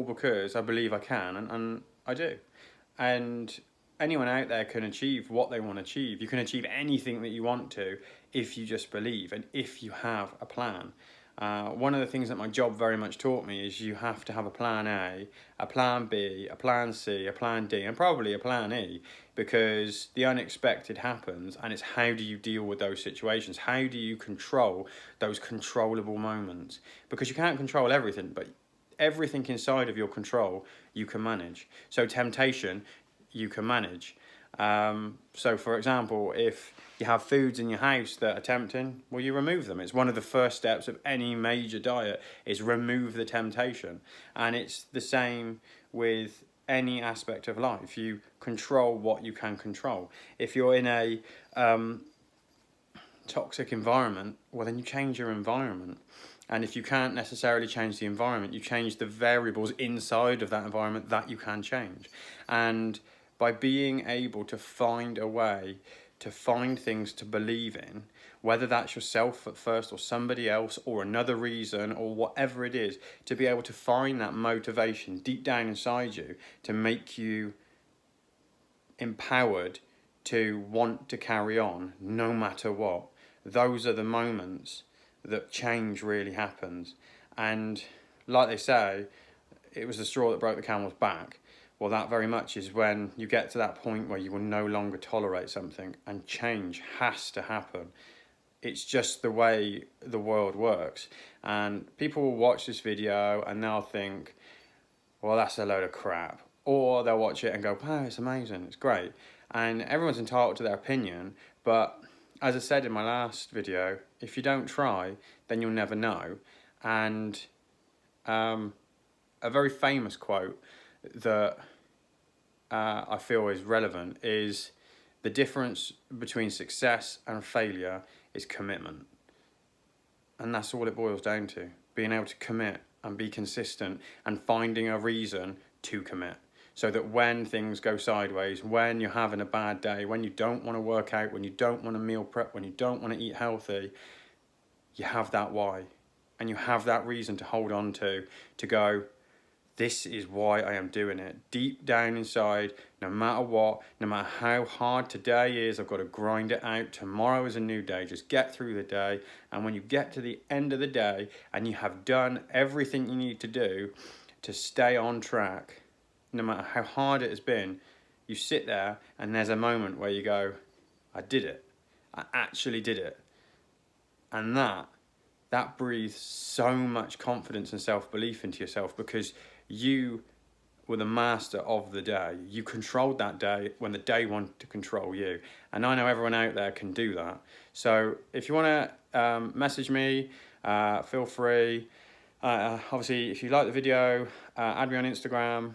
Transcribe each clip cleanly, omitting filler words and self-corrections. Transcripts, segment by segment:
because I believe I can, and I do. And anyone out there can achieve what they want to achieve. You can achieve anything that you want to if you just believe and if you have a plan. One of the things that my job very much taught me is you have to have a plan a plan B, a plan C, a plan D, and probably a plan E, because the unexpected happens, and it's how do you deal with those situations? How do you control those controllable moments? Because you can't control everything, but everything inside of your control you can manage. So temptation, you can manage. So for example, if you have foods in your house that are tempting, well, you remove them. It's one of the first steps of any major diet, is remove the temptation. And it's the same with any aspect of life. You control what you can control. If you're in a toxic environment, well, then you change your environment. And if you can't necessarily change the environment, you change the variables inside of that environment that you can change. And by being able to find a way to find things to believe in, whether that's yourself at first or somebody else or another reason or whatever it is, to be able to find that motivation deep down inside you to make you empowered to want to carry on no matter what. Those are the moments that change really happens. And like they say, it was the straw that broke the camel's back. Well, that very much is when you get to that point where you will no longer tolerate something, and change has to happen. It's just the way the world works. And people will watch this video and they'll think, well, that's a load of crap. Or they'll watch it and go, wow, it's amazing, it's great. And everyone's entitled to their opinion, but as I said in my last video, if you don't try, then you'll never know. And a very famous quote that I feel is relevant is, the difference between success and failure is commitment. And that's all it boils down to, being able to commit and be consistent and finding a reason to commit. So that when things go sideways, when you're having a bad day, when you don't want to work out, when you don't want to meal prep, when you don't want to eat healthy, you have that why. And you have that reason to hold on to go, this is why I am doing it. Deep down inside, no matter what, no matter how hard today is, I've got to grind it out. Tomorrow is a new day. Just get through the day. And when you get to the end of the day and you have done everything you need to do to stay on track, no matter how hard it has been, you sit there and there's a moment where you go, I did it. I actually did it. And that breathes so much confidence and self-belief into yourself, because you were the master of the day. You controlled that day when the day wanted to control you. And I know everyone out there can do that. So if you want to message me, feel free. Obviously, if you like the video, add me on Instagram.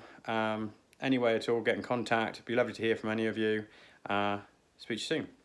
Any way at all, get in contact. It'd be lovely to hear from any of you. Speak to you soon.